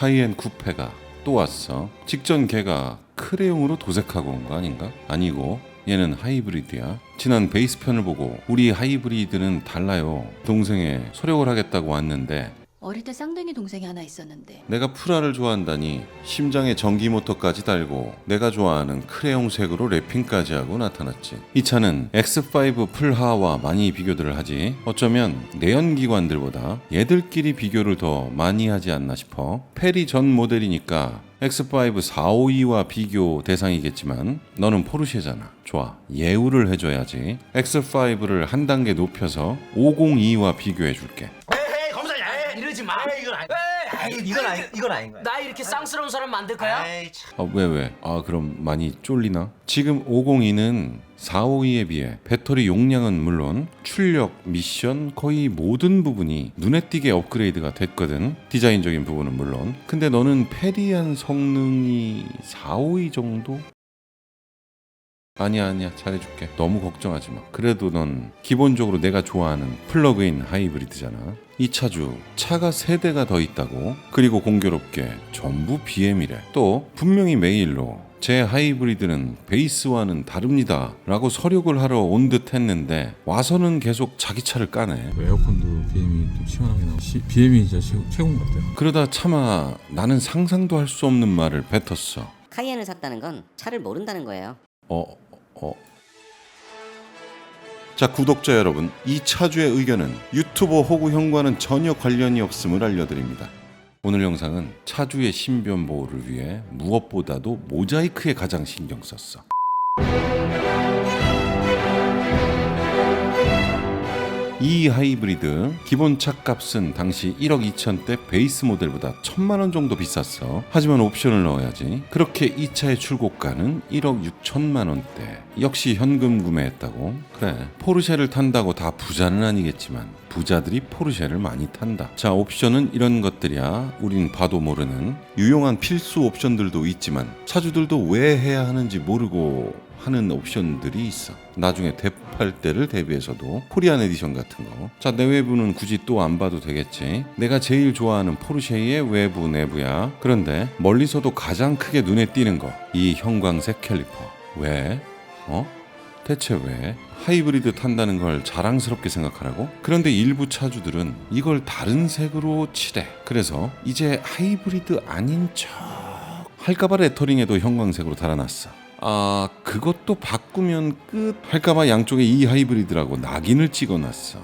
카이엔 쿠페가 또 왔어. 직전 걔가 크레용으로 도색하고 온 거 아닌가? 아니고 얘는 하이브리드야. 지난 베이스 편을 보고 우리 하이브리드는 달라요. 동생에 소력을 하겠다고 왔는데 어릴 때 쌍둥이 동생이 하나 있었는데 내가 프라를 좋아한다니 심장에 전기 모터까지 달고 내가 좋아하는 크레용색으로 랩핑까지 하고 나타났지. 이 차는 X5 풀하와 많이 비교들을 하지. 어쩌면 내연기관들보다 얘들끼리 비교를 더 많이 하지 않나 싶어. 페리 전 모델이니까 X5 452와 비교 대상이겠지만 너는 포르쉐잖아. 좋아, 예우를 해줘야지. X5를 한 단계 높여서 502와 비교해줄게. 이러지 마. 이건 아닌 거야. 나 이렇게 쌍스러운 사람 만들 거야? 왜? 그럼 많이 쫄리나? 지금 502는 452에 비해 배터리 용량은 물론 출력, 미션 거의 모든 부분이 눈에 띄게 업그레이드가 됐거든. 디자인적인 부분은 물론. 근데 너는 페리한 성능이 452 정도? 아니야 잘해줄게. 너무 걱정하지 마. 그래도 넌 기본적으로 내가 좋아하는 플러그인 하이브리드잖아. 이 차주 차가 3대가 더 있다고. 그리고 공교롭게 전부 BM이래. 또 분명히 메일로 제 하이브리드는 베이스와는 다릅니다 라고 서력을 하러 온 듯 했는데 와서는 계속 자기 차를 까네. 에어컨도 BM이 좀 시원하게 나오고 BM이 진짜 최고인 것 같아요. 그러다 차마 나는 상상도 할 수 없는 말을 뱉었어. 카이엔을 샀다는 건 차를 모른다는 거예요. 자, 구독자 여러분, 이 차주의 의견은 유튜버 호구형과는 전혀 관련이 없음을 알려드립니다. 오늘 영상은 차주의 신변 보호를 위해 무엇보다도 모자이크에 가장 신경 썼어. 이 하이브리드 기본 차값은 당시 1억 2천대 베이스 모델보다 1,000만 원 정도 비쌌어. 하지만 옵션을 넣어야지. 그렇게 이 차의 출고가는 1억 6천만 원대. 역시 현금 구매했다고? 그래, 포르쉐를 탄다고 다 부자는 아니겠지만 부자들이 포르쉐를 많이 탄다. 자, 옵션은 이런 것들이야. 우린 봐도 모르는 유용한 필수 옵션들도 있지만 차주들도 왜 해야 하는지 모르고 하는 옵션들이 있어. 나중에 대팔 때를 대비해서도 코리안 에디션 같은 거. 자, 내외부는 굳이 또 안 봐도 되겠지. 내가 제일 좋아하는 포르쉐의 외부 내부야. 그런데 멀리서도 가장 크게 눈에 띄는 거, 이 형광색 캘리퍼. 왜? 대체 왜? 하이브리드 탄다는 걸 자랑스럽게 생각하라고? 그런데 일부 차주들은 이걸 다른 색으로 칠해. 그래서 이제 하이브리드 아닌 척 할까봐 레터링에도 형광색으로 달아놨어. 그것도 바꾸면 끝 할까봐 양쪽에 이 하이브리드라고 낙인을 찍어놨어.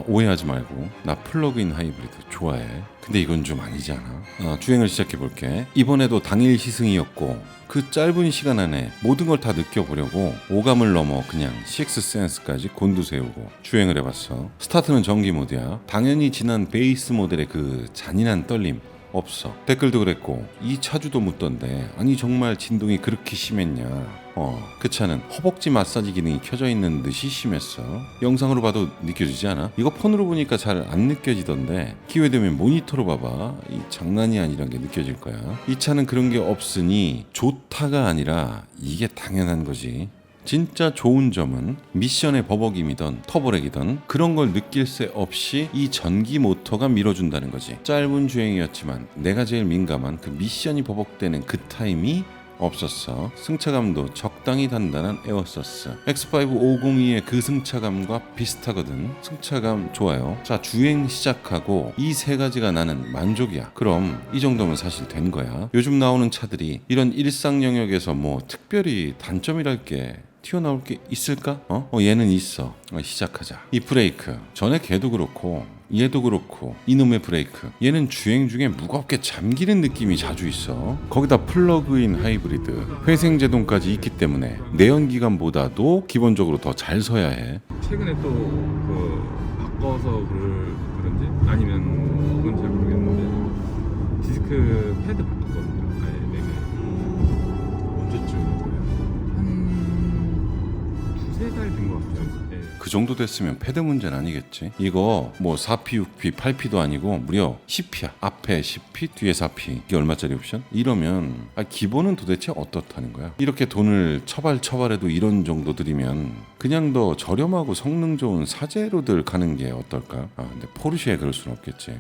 오해하지 말고 나 플러그인 하이브리드 좋아해. 근데 이건 좀 아니지 않아? 주행을 시작해볼게. 이번에도 당일 시승이었고 그 짧은 시간 안에 모든 걸 다 느껴보려고 오감을 넘어 그냥 식스센스까지 곤두세우고 주행을 해봤어. 스타트는 전기 모드야. 당연히 지난 베이스 모델의 그 잔인한 떨림 없어. 댓글도 그랬고 이 차주도 묻던데 아니 정말 진동이 그렇게 심했냐. 그 차는 허벅지 마사지 기능이 켜져 있는 듯이 심했어. 영상으로 봐도 느껴지지 않아? 이거 폰으로 보니까 잘 안 느껴지던데 기회되면 모니터로 봐봐. 이 장난이 아니란 게 느껴질 거야. 이 차는 그런 게 없으니 좋다가 아니라 이게 당연한 거지. 진짜 좋은 점은 미션의 버벅임이던 터보렉이던 그런 걸 느낄 새 없이 이 전기 모터가 밀어준다는 거지. 짧은 주행이었지만 내가 제일 민감한 그 미션이 버벅대는 그 타임이 없었어. 승차감도 적당히 단단한 에어서스. X5 502의 그 승차감과 비슷하거든. 승차감 좋아요. 자, 주행 시작하고 이 세 가지가 나는 만족이야. 그럼 이 정도면 사실 된 거야. 요즘 나오는 차들이 이런 일상 영역에서 뭐 특별히 단점이랄 게 튀어나올 게 있을까? 얘는 있어. 시작하자. 이 브레이크. 전에 걔도 그렇고 얘도 그렇고 이놈의 브레이크. 얘는 주행 중에 무겁게 잠기는 느낌이 자주 있어. 거기다 플러그인 하이브리드. 회생제동까지 있기 때문에 내연기관보다도 기본적으로 더 잘 서야 해. 최근에 또 바꿔서 그런지 아니면 그건 잘 모르겠는데 디스크 패드 바꿨거든요. 아예 네네. 언제쯤? 한 두세 달 된 것 같아요. 네. 그 정도 됐으면 패드 문제는 아니겠지. 이거 뭐 4P, 6P, 8P도 아니고 무려 10P야. 앞에 10P, 뒤에 4P. 이게 얼마짜리 옵션? 이러면 기본은 도대체 어떻다는 거야? 이렇게 돈을 처발해도 이런 정도 들이면 그냥 더 저렴하고 성능 좋은 사제로들 가는 게 어떨까? 근데 포르쉐에 그럴 수는 없겠지.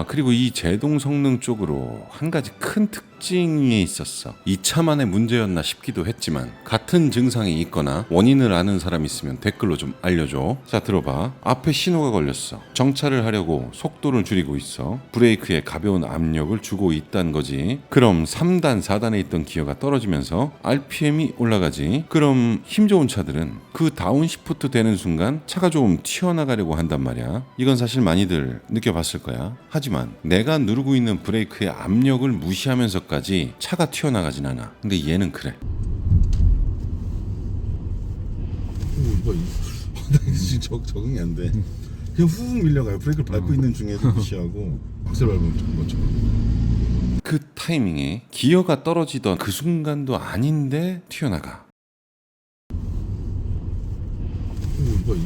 그리고 이 제동 성능 쪽으로 한 가지 큰 특징이 있었어. 이 차만의 문제였나 싶기도 했지만 같은 증상이 있거나 원인을 아는 사람 있으면 댓글로 좀 알려줘. 자, 들어봐. 앞에 신호가 걸렸어. 정차를 하려고 속도를 줄이고 있어. 브레이크에 가벼운 압력을 주고 있다는 거지. 그럼 3단, 4단에 있던 기어가 떨어지면서 RPM이 올라가지. 그럼 힘 좋은 차들은 그 다운시프트 되는 순간 차가 좀 튀어나가려고 한단 말이야. 이건 사실 많이들 느껴봤을 거야. 하지만 내가 누르고 있는 브레이크의 압력을 무시하면서까지 차가 튀어나가진 않아. 근데 얘는 그래. 이거 지금 적응이 안 돼. 그냥 훅 밀려가요. 브레이크를 밟고 있는 중에도 무시하고 악셀 밟으면 먼저. 그 타이밍에 기어가 떨어지던 그 순간도 아닌데 튀어나가. 이거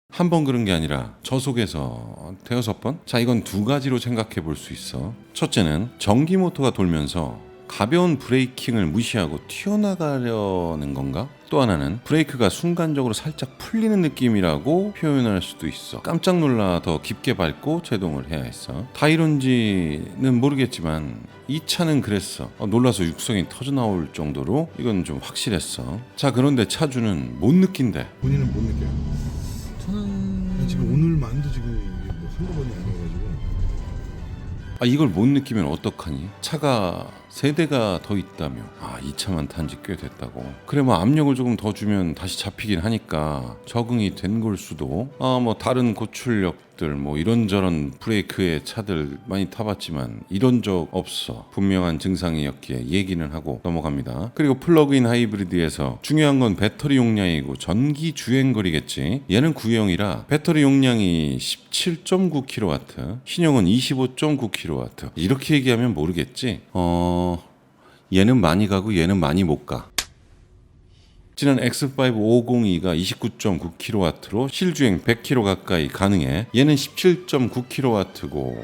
한 번 그런 게 아니라 저속에서 대여섯 번? 자, 이건 두 가지로 생각해 볼 수 있어. 첫째는 전기 모터가 돌면서 가벼운 브레이킹을 무시하고 튀어나가려는 건가? 또 하나는 브레이크가 순간적으로 살짝 풀리는 느낌이라고 표현할 수도 있어. 깜짝 놀라 더 깊게 밟고 제동을 해야 했어. 다 이런지는 모르겠지만 이 차는 그랬어. 놀라서 육성이 터져나올 정도로 이건 좀 확실했어. 자, 그런데 차주는 못 느낀대. 본인은 못 느껴요. 저는 지금 오늘만도 지금 이게 뭐 한두 번이 아니어가지고. 이걸 못 느끼면 어떡하니? 차가 세 대가 더 있다며. 이 차만 탄 지 꽤 됐다고. 그래, 뭐 압력을 조금 더 주면 다시 잡히긴 하니까 적응이 된 걸 수도. 뭐 다른 고출력들 뭐 이런저런 브레이크의 차들 많이 타봤지만 이런 적 없어. 분명한 증상이었기에 얘기는 하고 넘어갑니다. 그리고 플러그인 하이브리드에서 중요한 건 배터리 용량이고 전기 주행거리겠지. 얘는 구형이라 배터리 용량이 17.9kW, 신형은 25.9kW. 이렇게 얘기하면 모르겠지. 얘는 많이 가고 얘는 많이 못 가. 지난 X5 502가 29.9kW로 실주행 100km 가까이 가능해. 얘는 17.9kW고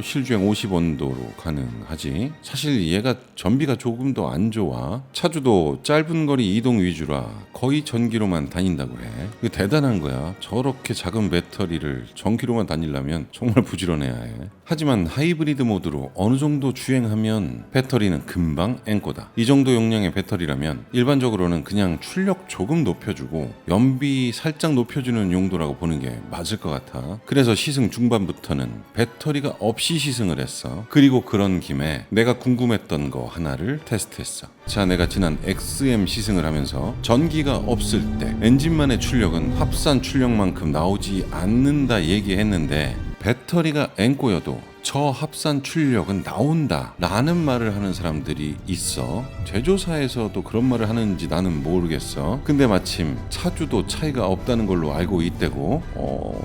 실주행 50원도로 가능하지. 사실 얘가 전비가 조금 더 안 좋아. 차주도 짧은 거리 이동 위주라 거의 전기로만 다닌다고 해. 이거 대단한 거야. 저렇게 작은 배터리를 전기로만 다니려면 정말 부지런해야 해. 하지만 하이브리드 모드로 어느 정도 주행하면 배터리는 금방 앵꼬다. 이 정도 용량의 배터리라면 일반적으로는 그냥 출력 조금 높여주고 연비 살짝 높여주는 용도라고 보는 게 맞을 것 같아. 그래서 시승 중반부터는 배터리가 없이 시승을 했어. 그리고 그런 김에 내가 궁금했던 거 하나를 테스트했어. 자, 내가 지난 XM 시승을 하면서 전기가 없을 때 엔진만의 출력은 합산 출력만큼 나오지 않는다 얘기했는데 배터리가 앵꼬여도 저합산 출력은 나온다 라는 말을 하는 사람들이 있어. 제조사에서도 그런 말을 하는지 나는 모르겠어. 근데 마침 차주도 차이가 없다는 걸로 알고 있대고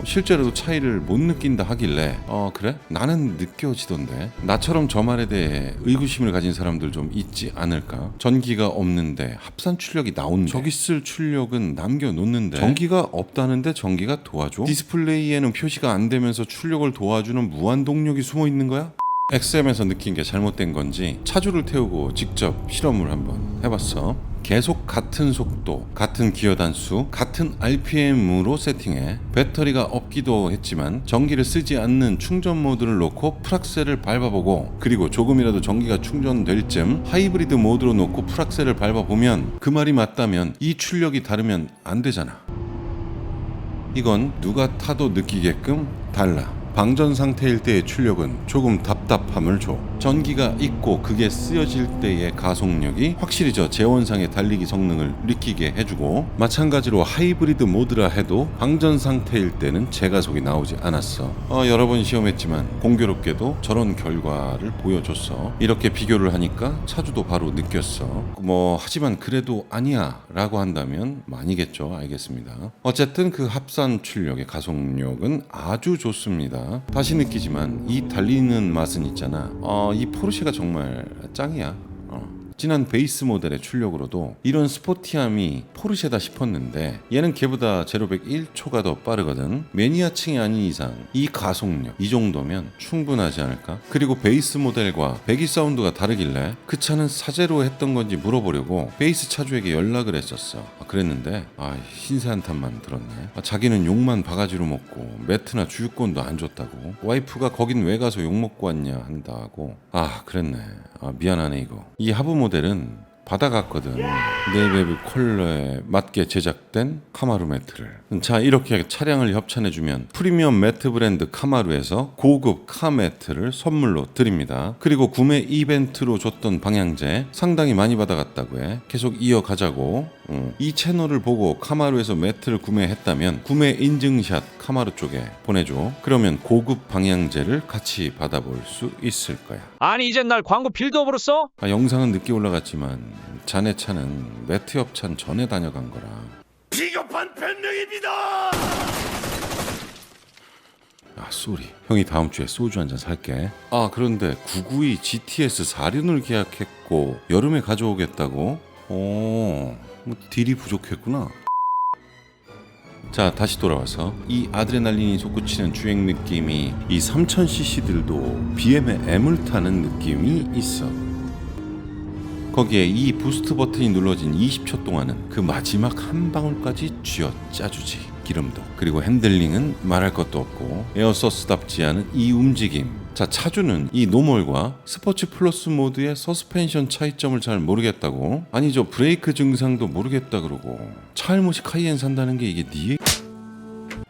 실제로도 차이를 못 느낀다 하길래 그래? 나는 느껴지던데. 나처럼 저 말에 대해 의구심을 가진 사람들 좀 있지 않을까? 전기가 없는데 합산 출력이 나온대. 저기 쓸 출력은 남겨놓는데 전기가 없다는데 전기가 도와줘? 디스플레이에는 표시가 안 되면서 출력을 도와주는 무한동력이 숨어 있는 거야? XM에서 느낀 게 잘못된 건지 차주를 태우고 직접 실험을 한번 해봤어. 계속 같은 속도, 같은 기어 단수, 같은 RPM으로 세팅해. 배터리가 없기도 했지만 전기를 쓰지 않는 충전 모드를 놓고 풀악셀을 밟아보고, 그리고 조금이라도 전기가 충전될 쯤 하이브리드 모드로 놓고 풀악셀을 밟아보면 그 말이 맞다면 이 출력이 다르면 안 되잖아. 이건 누가 타도 느끼게끔 달라. 방전 상태일 때의 출력은 조금 답답함을 줘. 전기가 있고 그게 쓰여질 때의 가속력이 확실히 저 제원상의 달리기 성능을 느끼게 해주고, 마찬가지로 하이브리드 모드라 해도 방전 상태일 때는 제가속이 나오지 않았어. 여러 번 시험했지만 공교롭게도 저런 결과를 보여줬어. 이렇게 비교를 하니까 차주도 바로 느꼈어. 하지만 그래도 아니야 라고 한다면 아니겠죠. 알겠습니다. 어쨌든 그 합산 출력의 가속력은 아주 좋습니다. 다시 느끼지만 이 달리는 맛은 있잖아. 이 포르쉐가 정말 짱이야. 진한 베이스 모델의 출력으로도 이런 스포티함이 포르쉐다 싶었는데 얘는 걔보다 제로백 1초가 더 빠르거든. 매니아층이 아닌 이상 이 가속력 이 정도면 충분하지 않을까? 그리고 베이스 모델과 배기 사운드가 다르길래 그 차는 사제로 했던 건지 물어보려고 베이스 차주에게 연락을 했었어. 그랬는데 신세 한탄만 들었네. 자기는 욕만 바가지로 먹고 매트나 주유권도 안 줬다고. 와이프가 거긴 왜 가서 욕 먹고 왔냐 한다고. 그랬네. 미안하네 이거. 이 하부 모델은 받아갔거든. 네이베브 컬러에 맞게 제작된 카마루 매트를. 자, 이렇게 차량을 협찬해주면 프리미엄 매트 브랜드 카마루에서 고급 카 매트를 선물로 드립니다. 그리고 구매 이벤트로 줬던 방향제 상당히 많이 받아갔다고 해. 계속 이어가자고. 이 채널을 보고 카마루에서 매트를 구매했다면 구매 인증샷 카마루 쪽에 보내줘. 그러면 고급 방향제를 같이 받아볼 수 있을 거야. 아니 이젠 날 광고 빌드업으로 써? 영상은 늦게 올라갔지만 자네 차는 매트 협찬 전에 다녀간 거라. 비겁한 변명입니다. 쏘리. 형이 다음 주에 소주 한잔 살게. 그런데 992 GTS 4륜을 계약했고 여름에 가져오겠다고? 뭐 딜이 부족했구나. 자, 다시 돌아와서 이 아드레날린이 솟구치는 주행 느낌이 이 3000cc들도 BM의 M을 타는 느낌이 있어. 거기에 이 부스트 버튼이 눌러진 20초 동안은 그 마지막 한 방울까지 쥐어 짜주지. 기름도. 그리고 핸들링은 말할 것도 없고 에어서스답지 않은 이 움직임. 자, 차주는 이 노멀과 스포츠 플러스 모드의 서스펜션 차이점을 잘 모르겠다고. 아니죠, 브레이크 증상도 모르겠다 그러고. 차일못이 카이엔 산다는 게 이게 네?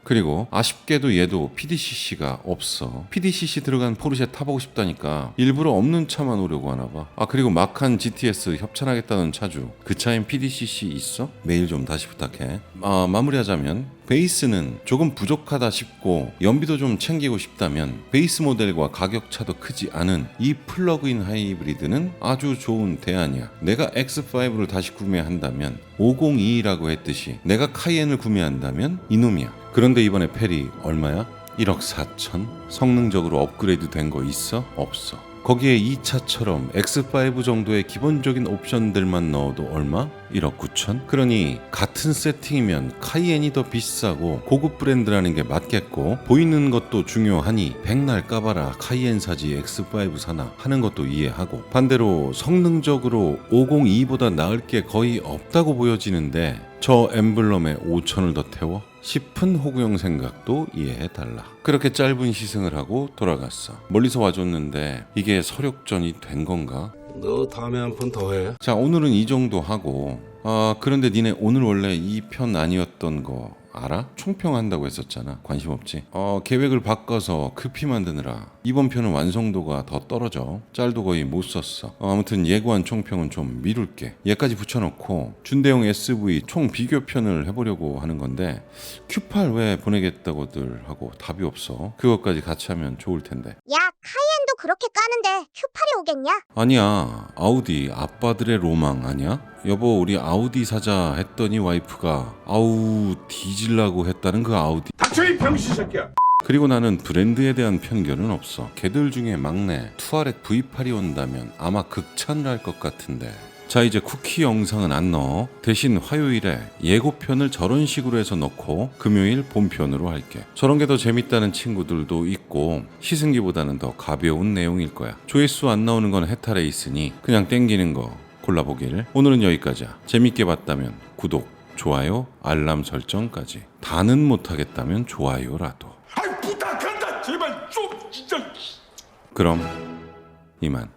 그리고 아쉽게도 얘도 PDCC가 없어. PDCC 들어간 포르쉐 타보고 싶다니까 일부러 없는 차만 오려고 하나봐. 그리고 마칸 GTS 협찬하겠다는 차주, 그 차엔 PDCC 있어? 메일 좀 다시 부탁해. 마무리하자면 베이스는 조금 부족하다 싶고 연비도 좀 챙기고 싶다면 베이스 모델과 가격차도 크지 않은 이 플러그인 하이브리드는 아주 좋은 대안이야. 내가 X5를 다시 구매한다면 502라고 했듯이 내가 카이엔을 구매한다면 이놈이야. 그런데 이번에 펠이 얼마야? 1억 4천? 성능적으로 업그레이드 된 거 있어? 없어. 거기에 이 차처럼 X5 정도의 기본적인 옵션들만 넣어도 얼마? 1억 9천? 그러니 같은 세팅이면 카이엔이 더 비싸고 고급 브랜드라는 게 맞겠고 보이는 것도 중요하니 백날 까봐라 카이엔 사지 X5 사나 하는 것도 이해하고, 반대로 성능적으로 502보다 나을 게 거의 없다고 보여지는데 저 엠블럼에 5천을 더 태워? 싶은 호구형 생각도 이해해달라. 그렇게 짧은 시승을 하고 돌아갔어. 멀리서 와줬는데 이게 서력전이 된 건가? 너 다음에 한 번 더 해. 자, 오늘은 이 정도 하고 그런데 니네 오늘 원래 이 편 아니었던 거 알아? 총평한다고 했었잖아. 관심 없지? 계획을 바꿔서 급히 만드느라 이번 편은 완성도가 더 떨어져. 짤도 거의 못 썼어. 아무튼 예고한 총평은 좀 미룰게. 얘까지 붙여놓고 준대용 SV 총 비교편을 해보려고 하는 건데 Q8 왜 보내겠다고들 하고 답이 없어. 그것까지 같이 하면 좋을 텐데. 야, 카이엔도 그렇게 까는데 Q8이 오겠냐? 아니야, 아우디 아빠들의 로망 아니야? 여보 우리 아우디 사자 했더니 와이프가 아우 뒤질라고 했다는 그 아우디. 닥쳐 이 병신 새끼야. 그리고 나는 브랜드에 대한 편견은 없어. 걔들 중에 막내 투아렉 V8이 온다면 아마 극찬을 할 것 같은데. 자, 이제 쿠키 영상은 안 넣어. 대신 화요일에 예고편을 저런 식으로 해서 넣고 금요일 본편으로 할게. 저런 게 더 재밌다는 친구들도 있고 시승기보다는 더 가벼운 내용일 거야. 조회수 안 나오는 건 해탈에 있으니 그냥 땡기는 거 골라보길. 오늘은 여기까지야. 재밌게 봤다면 구독, 좋아요, 알람 설정까지. 다는 못하겠다면 좋아요라도. 부탁한다. 제발 좀 진짜. 그럼 이만.